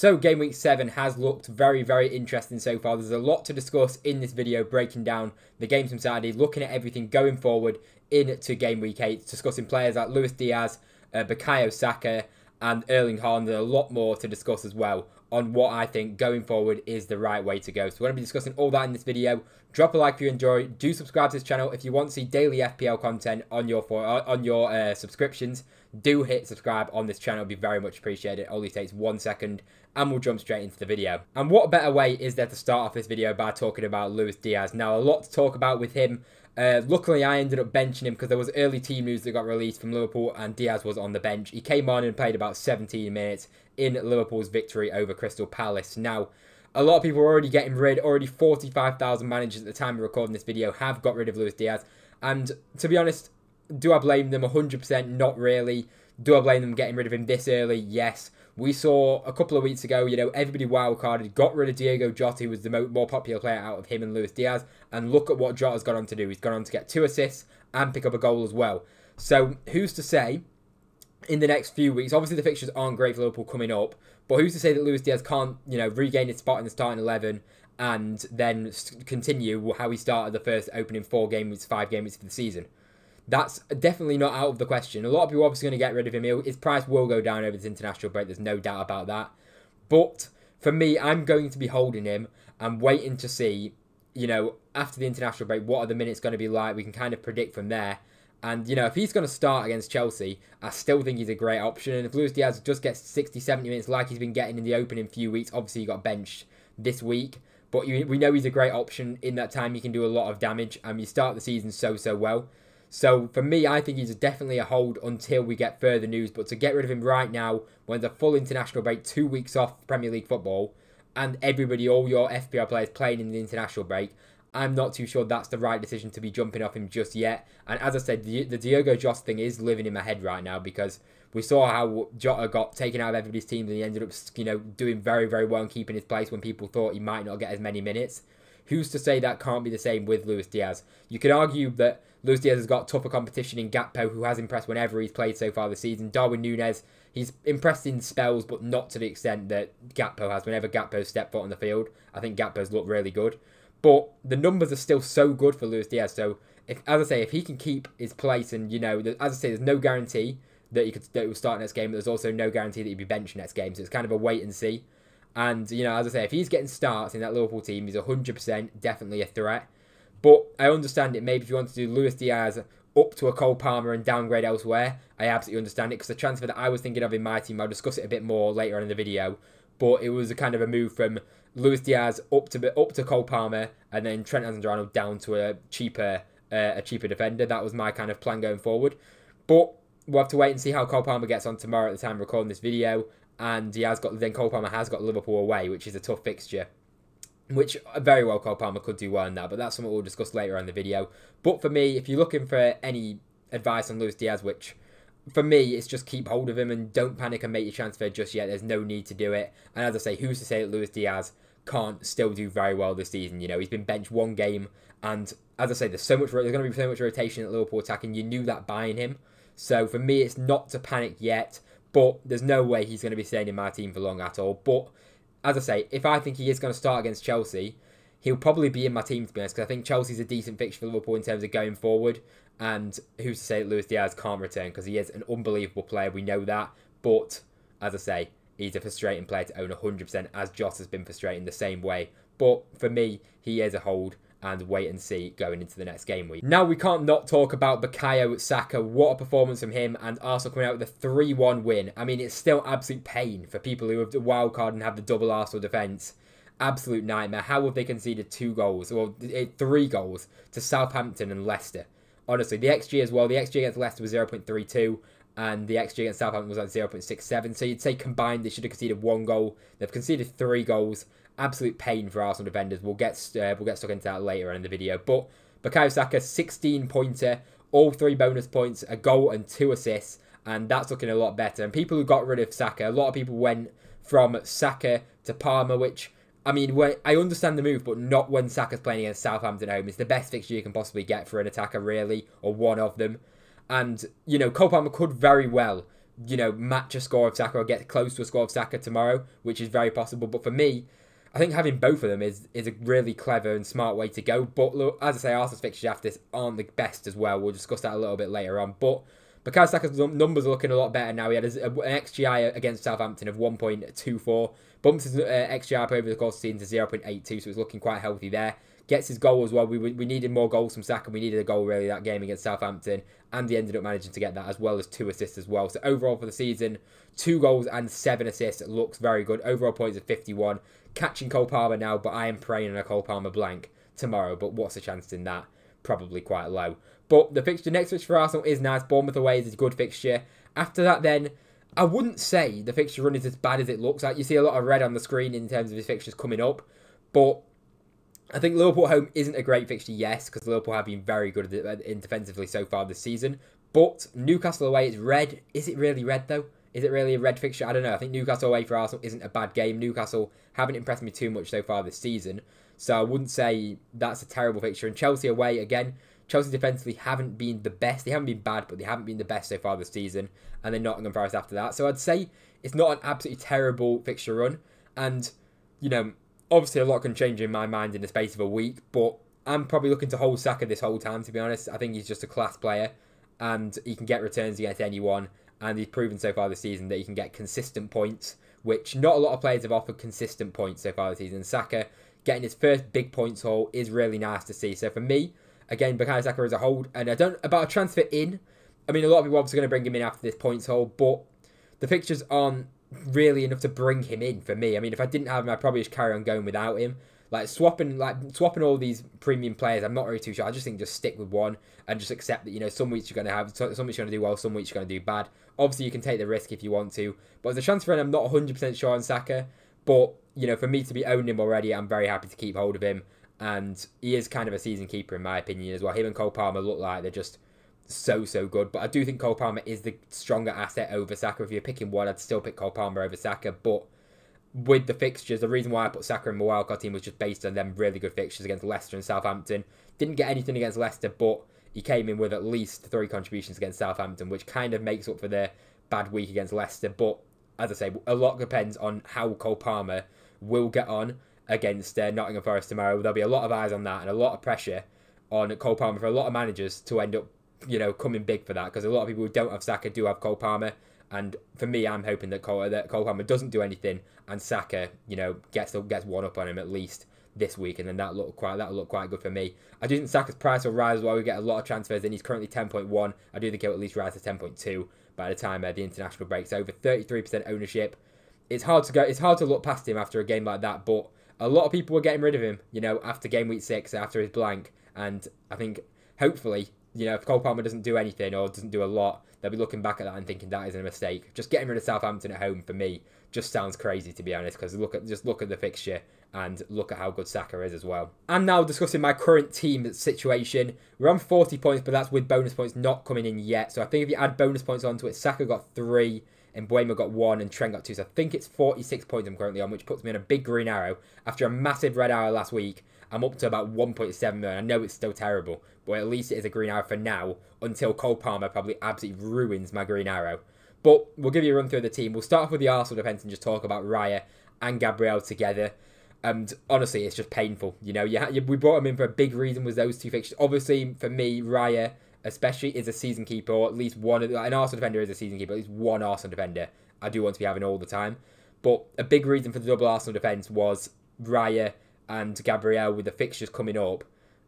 So Game Week 7 has looked very, very interesting so far. There's a lot to discuss in this video, breaking down the games from Saturday, looking at everything going forward into Game Week 8, discussing players like Luis Diaz, Bukayo Saka and Erling Haaland. There's a lot more to discuss as well on what I think going forward is the right way to go. So we're going to be discussing all that in this video. Drop a like if you enjoy. Do subscribe to this channel if you want to see daily FPL content on your subscriptions. Do hit subscribe on this channel. It'd be very much appreciated. It only takes 1 second and we'll jump straight into the video. And what better way is there to start off this video by talking about Luis Diaz. Now, a lot to talk about with him. Luckily, I ended up benching him because there was early team news that got released from Liverpool and Diaz was on the bench. He came on and played about 17 minutes in Liverpool's victory over Crystal Palace. Now, a lot of people are already 45,000 managers at the time of recording this video have got rid of Luis Diaz. And to be honest, do I blame them 100%? Not really. Do I blame them getting rid of him this early? Yes. We saw a couple of weeks ago, everybody wildcarded, got rid of Diogo Jota, who was the more popular player out of him and Luis Diaz. And look at what Jota's gone on to do. He's gone on to get 2 assists and pick up a goal as well. So who's to say in the next few weeks, obviously the fixtures aren't great for Liverpool coming up, but who's to say that Luis Diaz can't, regain his spot in the starting 11 and then continue how he started the first opening 5 game weeks for the season? That's definitely not out of the question. A lot of people are obviously going to get rid of him. His price will go down over this international break. There's no doubt about that. But for me, I'm going to be holding him and waiting to see, after the international break, what are the minutes going to be like. We can kind of predict from there. And, if he's going to start against Chelsea, I still think he's a great option. And if Luis Diaz just gets 60, 70 minutes like he's been getting in the opening few weeks, obviously he got benched this week. But we know he's a great option. In that time, he can do a lot of damage. And you start the season so well. So for me, I think he's definitely a hold until we get further news. But to get rid of him right now, when there's a full international break, 2 weeks off Premier League football, and all your FPL players playing in the international break, I'm not too sure that's the right decision to be jumping off him just yet. And as I said, the Diogo Jota thing is living in my head right now because we saw how Jota got taken out of everybody's teams and he ended up, doing very, very well and keeping his place when people thought he might not get as many minutes. Who's to say that can't be the same with Luis Diaz? You could argue that Luis Diaz has got tougher competition in Gakpo, who has impressed whenever he's played so far this season. Darwin Núñez, he's impressed in spells, but not to the extent that Gakpo has. Whenever Gakpo's stepped foot on the field, I think Gakpo's looked really good. But the numbers are still so good for Luis Diaz. So, if he can keep his place, and as I say, there's no guarantee that he will start next game. But there's also no guarantee that he'll be benched next game. So it's kind of a wait and see. And as I say, if he's getting starts in that Liverpool team, he's 100% definitely a threat. But I understand it. Maybe if you want to do Luis Diaz up to a Cole Palmer and downgrade elsewhere, I absolutely understand it. Because the transfer that I was thinking of in my team, I'll discuss it a bit more later on in the video. But it was a kind of a move from Luis Diaz up to Cole Palmer and then Trent Alexander-Arnold down to a cheaper defender. That was my kind of plan going forward. But we'll have to wait and see how Cole Palmer gets on tomorrow at the time of recording this video. And Cole Palmer has got Liverpool away, which is a tough fixture. Which very well Cole Palmer could do well in that, but that's something we'll discuss later on in the video. But for me, if you're looking for any advice on Luis Diaz, which for me, it's just keep hold of him and don't panic and make your transfer just yet. There's no need to do it. And as I say, who's to say that Luis Diaz can't still do very well this season? He's been benched 1 game, and as I say, there's going to be so much rotation at Liverpool attacking. You knew that buying him. So for me, it's not to panic yet, but there's no way he's going to be staying in my team for long at all. But as I say, if I think he is going to start against Chelsea, he'll probably be in my team, to be honest, because I think Chelsea's a decent fixture for Liverpool in terms of going forward. And who's to say that Luis Diaz can't return, because he is an unbelievable player, we know that. But, as I say, he's a frustrating player to own 100%, as Jota's been frustrating the same way. But for me, he is a hold and wait and see going into the next game week. Now, we can't not talk about Bukayo Saka. What a performance from him, and Arsenal coming out with a 3-1 win. I mean, it's still absolute pain for people who have the wild card and have the double Arsenal defence. Absolute nightmare. How have they conceded 2 goals, or 3 goals, to Southampton and Leicester? Honestly, the XG as well. The XG against Leicester was 0.32, and the XG against Southampton was like 0.67. So you'd say combined, they should have conceded 1 goal. They've conceded 3 goals. Absolute pain for Arsenal defenders. We'll get stuck into that later in the video. But Bukayo Saka, 16-pointer, all 3 bonus points, a goal and 2 assists, and that's looking a lot better. And people who got rid of Saka, a lot of people went from Saka to Palmer, which, I mean, I understand the move, but not when Saka's playing against Southampton at home. It's the best fixture you can possibly get for an attacker, really, or one of them. And, Cole Palmer could very well match a score of Saka or get close to a score of Saka tomorrow, which is very possible. But for me, I think having both of them is a really clever and smart way to go. But look, as I say, Arsenal's fixtures after this aren't the best as well. We'll discuss that a little bit later on. But because Saka's numbers are looking a lot better now, he had an XGI against Southampton of 1.24. Bumps his XGI up over the course of the season to 0.82, so it's looking quite healthy there. Gets his goal as well. We needed more goals from Saka. We needed a goal really that game against Southampton, and he ended up managing to get that as well as 2 assists as well. So overall for the season, 2 goals and 7 assists. It looks very good. Overall points of 51. Catching Cole Palmer now, but I am praying on a Cole Palmer blank tomorrow. But what's the chance in that? Probably quite low. But the next fixture for Arsenal is nice. Bournemouth away is a good fixture. After that then, I wouldn't say the fixture run is as bad as it looks like. You see a lot of red on the screen in terms of his fixtures coming up. But I think Liverpool at home isn't a great fixture, yes, because Liverpool have been very good in defensively so far this season. But Newcastle away is red. Is it really red, though? Is it really a red fixture? I don't know. I think Newcastle away for Arsenal isn't a bad game. Newcastle haven't impressed me too much so far this season. So I wouldn't say that's a terrible fixture. And Chelsea away, again, Chelsea defensively haven't been the best. They haven't been bad, but they haven't been the best so far this season. And then Nottingham Forest after that. So I'd say it's not an absolutely terrible fixture run. And, obviously a lot can change in my mind in the space of a week. But I'm probably looking to hold Saka this whole time, to be honest. I think he's just a class player. And he can get returns against anyone. And he's proven so far this season that he can get consistent points, which not a lot of players have offered consistent points so far this season. Saka getting his first big points haul is really nice to see. So for me, again, Bukayo Saka as a hold, and about a transfer in, I mean, a lot of people are obviously going to bring him in after this points haul, but the fixtures aren't really enough to bring him in for me. I mean, if I didn't have him, I'd probably just carry on going without him. Swapping all these premium players, I'm not really too sure. I just think just stick with one and just accept that, some weeks you're going to have, some weeks you're going to do well, some weeks you're going to do bad. Obviously, you can take the risk if you want to. But as a transfer, I'm not 100% sure on Saka. But, for me to be owning him already, I'm very happy to keep hold of him. And he is kind of a season keeper, in my opinion, as well. Him and Cole Palmer look like they're just so good. But I do think Cole Palmer is the stronger asset over Saka. If you're picking one, I'd still pick Cole Palmer over Saka. But with the fixtures, the reason why I put Saka in my wildcard team was just based on them really good fixtures against Leicester and Southampton. Didn't get anything against Leicester, but he came in with at least 3 contributions against Southampton, which kind of makes up for the bad week against Leicester. But, as I say, a lot depends on how Cole Palmer will get on against Nottingham Forest tomorrow. There'll be a lot of eyes on that and a lot of pressure on Cole Palmer for a lot of managers to end up, coming big for that, because a lot of people who don't have Saka do have Cole Palmer. And for me, I'm hoping that Cole Palmer doesn't do anything and Saka, gets one up on him at least this week, and then that'll look quite good for me. I do think Saka's price will rise as well. We get a lot of transfers in. He's currently 10.1. I do think he'll at least rise to 10.2 by the time the international breaks over. 33% ownership. It's hard to look past him after a game like that, but a lot of people were getting rid of him, after game week 6, after his blank. And I think, hopefully, if Cole Palmer doesn't do anything or doesn't do a lot, they'll be looking back at that and thinking that is a mistake. Just getting rid of Southampton at home, for me, just sounds crazy, to be honest, because look at the fixture and look at how good Saka is as well. I'm now discussing my current team situation. We're on 40 points, but that's with bonus points not coming in yet. So I think if you add bonus points onto it, Saka got 3, and Mbeumo got 1, and Trent got 2. So I think it's 46 points I'm currently on, which puts me on a big green arrow. After a massive red arrow last week, I'm up to about 1.7 million. I know it's still terrible, but at least it is a green arrow for now, until Cole Palmer probably absolutely ruins my green arrow. But we'll give you a run through the team. We'll start off with the Arsenal defence and just talk about Raya and Gabriel together. And honestly, it's just painful. We brought him in for a big reason, was those 2 fixtures. Obviously, for me, Raya especially is a season keeper, or at least one. An Arsenal defender is a season keeper. At least one Arsenal defender I do want to be having all the time. But a big reason for the double Arsenal defence was Raya and Gabriel, with the fixtures coming up,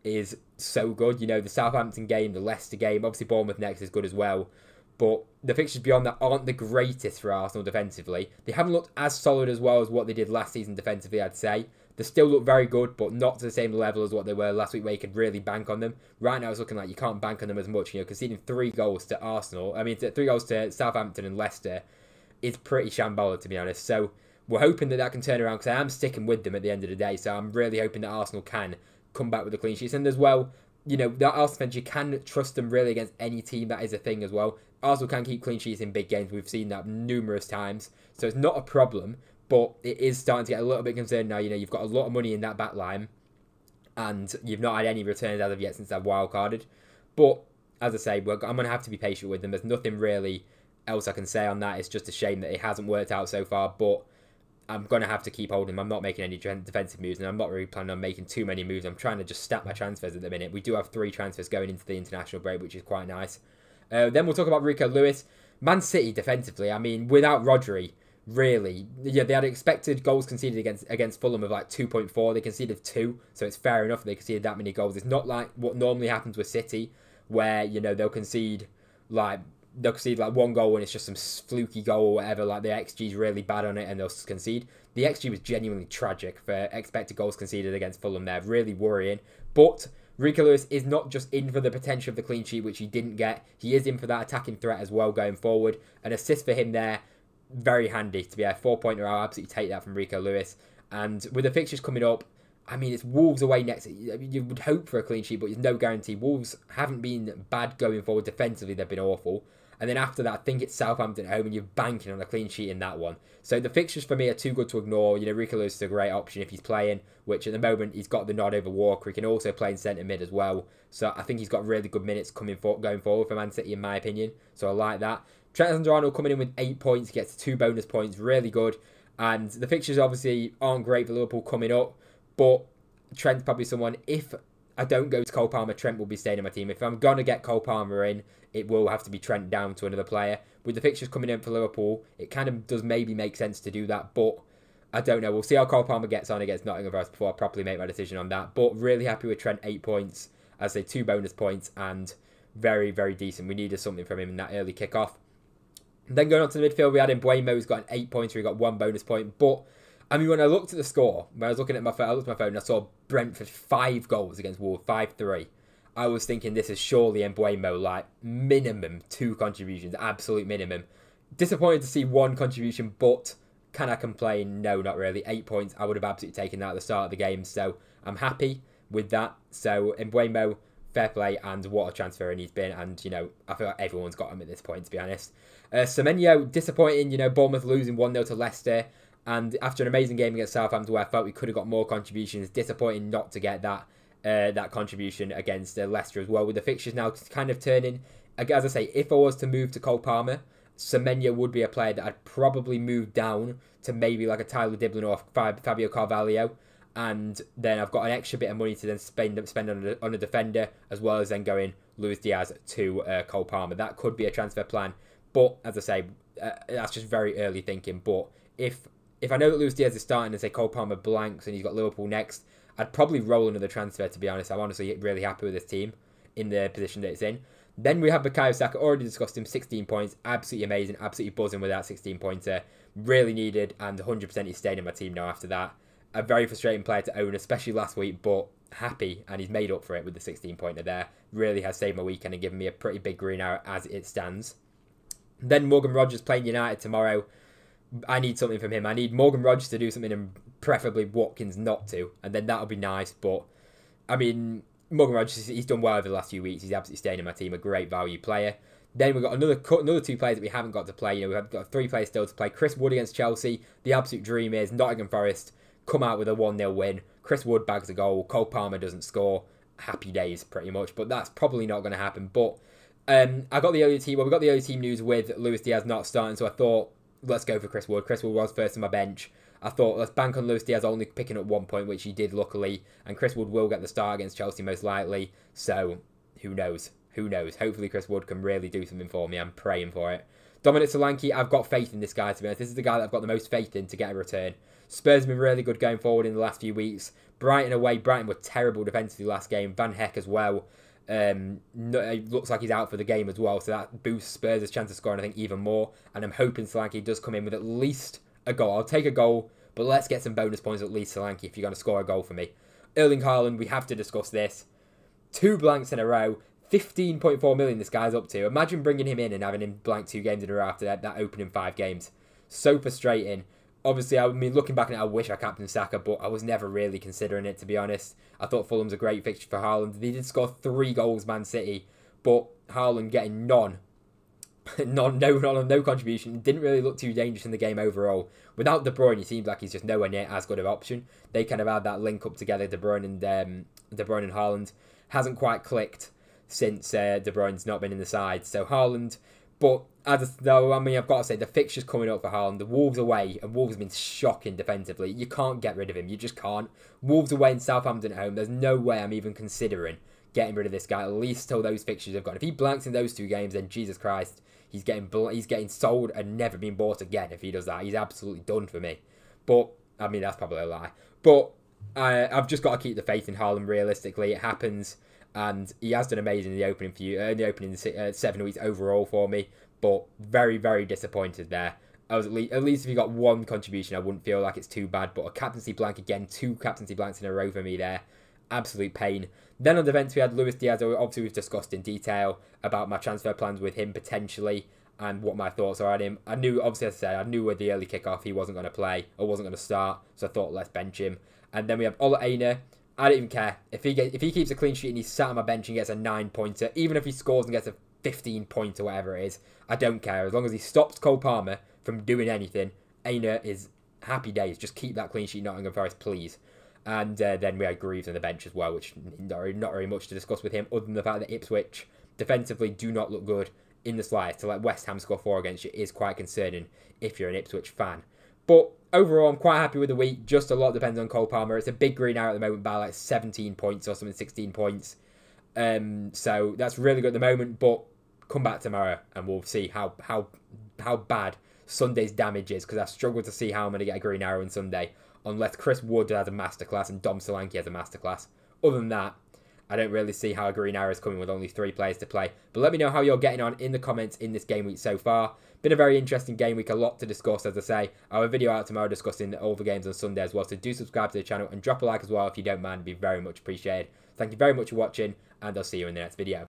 is so good. The Southampton game, the Leicester game, obviously Bournemouth next is good as well. But the fixtures beyond that aren't the greatest for Arsenal defensively. They haven't looked as solid as well as what they did last season defensively, I'd say. They still look very good, but not to the same level as what they were last week, where you could really bank on them. Right now, it's looking like you can't bank on them as much. Conceding 3 goals to Arsenal, 3 goals to Southampton and Leicester is pretty shambolic, to be honest. So we're hoping that can turn around, because I am sticking with them at the end of the day. So I'm really hoping that Arsenal can come back with the clean sheets. And as well, that Arsenal defence, you can trust them really against any team. That is a thing as well. Arsenal can keep clean sheets in big games. We've seen that numerous times. So it's not a problem, but it is starting to get a little bit concerned now. You've got a lot of money in that back line, and you've not had any returns as of yet since I've wildcarded. But, as I say, I'm going to have to be patient with them. There's nothing really else I can say on that. It's just a shame that it hasn't worked out so far, but I'm going to have to keep holding him. I'm not making any defensive moves, and I'm not really planning on making too many moves. I'm trying to just stack my transfers at the minute. We do have 3 transfers going into the international break, which is quite nice. Then we'll talk about Rico Lewis. Man City defensively, I mean, without Rodri, really, yeah, they had expected goals conceded against Fulham of like 2.4. They conceded 2, so it's fair enough they conceded that many goals. It's not like what normally happens with City, where, you know, they'll concede like 1 goal and it's just some fluky goal or whatever. Like the XG is really bad on it and they'll concede. The XG was genuinely tragic for expected goals conceded against Fulham there. Really worrying. But Rico Lewis is not just in for the potential of the clean sheet, which he didn't get. He is in for that attacking threat as well going forward. An assist for him there, very handy to be a 4-pointer. I'll absolutely take that from Rico Lewis. And with the fixtures coming up, I mean, it's Wolves away next. You would hope for a clean sheet, but there's no guarantee. Wolves haven't been bad going forward defensively. They've been awful. And then after that, I think it's Southampton at home, and you're banking on a clean sheet in that one. So the fixtures for me are too good to ignore. You know, Rico Lewis is a great option if he's playing, which at the moment he's got the nod over Walker. He can also play in centre mid as well. So I think he's got really good minutes going forward for Man City, in my opinion. So I like that. Trent Alexander-Arnold coming in with 8 points. He gets 2 bonus points. Really good. And the fixtures obviously aren't great for Liverpool coming up, but Trent's probably someone, if I don't go to Cole Palmer, Trent will be staying in my team. If I'm going to get Cole Palmer in, it will have to be Trent down to another player. With the fixtures coming in for Liverpool, it kind of does maybe make sense to do that, but I don't know. We'll see how Cole Palmer gets on against Nottingham Forest before I properly make my decision on that. But really happy with Trent, 8 points. As I say, 2 bonus points, and very, very decent. We needed something from him in that early kickoff. Then going on to the midfield, we had Mbeumo, who's got an 8 points, he got 1 bonus point. But I mean, when I looked at the score, when I was looking at my phone, I looked at my phone and I saw Brentford 5 goals against Wolves, 5-3. I was thinking this is surely Mbeumo, like minimum 2 contributions, absolute minimum. Disappointed to see 1 contribution, but can I complain? No, not really. 8 points, I would have absolutely taken that at the start of the game, so I'm happy with that. So Mbeumo, fair play, and what a transfer he's been, and you know, I feel like everyone's got him at this point, to be honest. Semenyo, disappointing, you know, Bournemouth losing 1-0 to Leicester. And after an amazing game against Southampton, where I felt we could have got more contributions, disappointing not to get that contribution against Leicester as well. With the fixtures now kind of turning, as I say, if I was to move to Cole Palmer, Semenyo would be a player that I'd probably move down to maybe like a Tyler Diblin or Fabio Carvalho. And then I've got an extra bit of money to then spend on a defender, as well as then going Luis Diaz to Cole Palmer. That could be a transfer plan. But as I say, that's just very early thinking. But if I know that Luis Diaz is starting and say Cole Palmer blanks and he's got Liverpool next, I'd probably roll another transfer, to be honest. I'm honestly really happy with this team in the position that it's in. Then we have Bukayo Saka, already discussed him, 16 points. Absolutely amazing, absolutely buzzing with that 16-pointer. Really needed, and 100% he's staying in my team now after that. A very frustrating player to own, especially last week, but happy, and he's made up for it with the 16-pointer there. Really has saved my weekend and given me a pretty big green arrow as it stands. Then Morgan Rogers playing United tomorrow. I need something from him. I need Morgan Rogers to do something and preferably Watkins not to. And then that'll be nice. But, I mean, Morgan Rogers, he's done well over the last few weeks. He's absolutely staying in my team. A great value player. Then we've got another 2 players that we haven't got to play. You know, we've got 3 players still to play. Chris Wood against Chelsea. The absolute dream is Nottingham Forest come out with a 1-0 win. Chris Wood bags a goal. Cole Palmer doesn't score. Happy days, pretty much. But that's probably not going to happen. But I got the early team. Well, we got the early team news with Luis Diaz not starting. So I thought, let's go for Chris Wood. Chris Wood was first on my bench. I thought, let's bank on Luis Diaz only picking up 1 point, which he did luckily. And Chris Wood will get the start against Chelsea most likely. So, who knows? Who knows? Hopefully Chris Wood can really do something for me. I'm praying for it. Dominic Solanke, I've got faith in this guy, to be honest. This is the guy that I've got the most faith in to get a return. Spurs have been really good going forward in the last few weeks. Brighton away. Brighton were terrible defensively last game. Van Heck as well. It looks like he's out for the game as well, so that boosts Spurs' chance of scoring, I think, even more. And I'm hoping Solanke does come in with at least a goal. I'll take a goal, but let's get some bonus points at least, Solanke, if you're going to score a goal for me. Erling Haaland, we have to discuss this. 2 blanks in a row. 15.4 million this guy's up to. Imagine bringing him in and having him blank 2 games in a row after that opening 5 games. So frustrating. Obviously, I mean, looking back on it, I wish I captained Saka, but I was never really considering it, to be honest. I thought Fulham's a great fixture for Haaland. They did score 3 goals, Man City, but Haaland getting no contribution. Didn't really look too dangerous in the game overall. Without De Bruyne, it seems like he's just nowhere near as good of an option. They kind of had that link up together, De Bruyne and Haaland. Hasn't quite clicked since De Bruyne's not been in the side. So Haaland, But though, I mean, I've got to say, the fixtures coming up for Haaland, the Wolves away, and Wolves have been shocking defensively. You can't get rid of him. You just can't. Wolves away and Southampton at home, there's no way I'm even considering getting rid of this guy, at least till those fixtures have gone. If he blanks in those 2 games, then Jesus Christ, he's getting sold and never been bought again if he does that. He's absolutely done for me. But, I mean, that's probably a lie. But I've just got to keep the faith in Haaland realistically. It happens. And he has done amazing in the opening 7 weeks overall for me, but very, very disappointed there. I was at least if he got 1 contribution, I wouldn't feel like it's too bad. But a captaincy blank again, 2 captaincy blanks in a row for me there, absolute pain. Then on defence we had Luis Diaz. Obviously we've discussed in detail about my transfer plans with him potentially and what my thoughts are on him. I knew, obviously as I said, I knew with the early kickoff he wasn't going to play or wasn't going to start, so I thought let's bench him. And then we have Ola Aina. I don't even care. If he keeps a clean sheet and he's sat on my bench and gets a 9-pointer, even if he scores and gets a 15-point or whatever it is, I don't care. As long as he stops Cole Palmer from doing anything, Aina is happy days. Just keep that clean sheet, Nottingham Forest, please. And then we had Greaves on the bench as well, which not very much to discuss with him, other than the fact that Ipswich defensively do not look good in the slightest. To let West Ham score 4 against you is quite concerning if you're an Ipswich fan. But overall, I'm quite happy with the week. Just a lot depends on Cole Palmer. It's a big green arrow at the moment by like 17 points or something, 16 points. So that's really good at the moment. But come back tomorrow and we'll see how bad Sunday's damage is, because I struggle to see how I'm going to get a green arrow on Sunday unless Chris Wood has a masterclass and Dom Solanke has a masterclass. Other than that, I don't really see how a green arrow is coming with only 3 players to play. But let me know how you're getting on in the comments in this game week so far. Been a very interesting game week, a lot to discuss, as I say. I'll have a video out tomorrow discussing all the games on Sunday as well. So do subscribe to the channel and drop a like as well if you don't mind. It'd be very much appreciated. Thank you very much for watching, and I'll see you in the next video.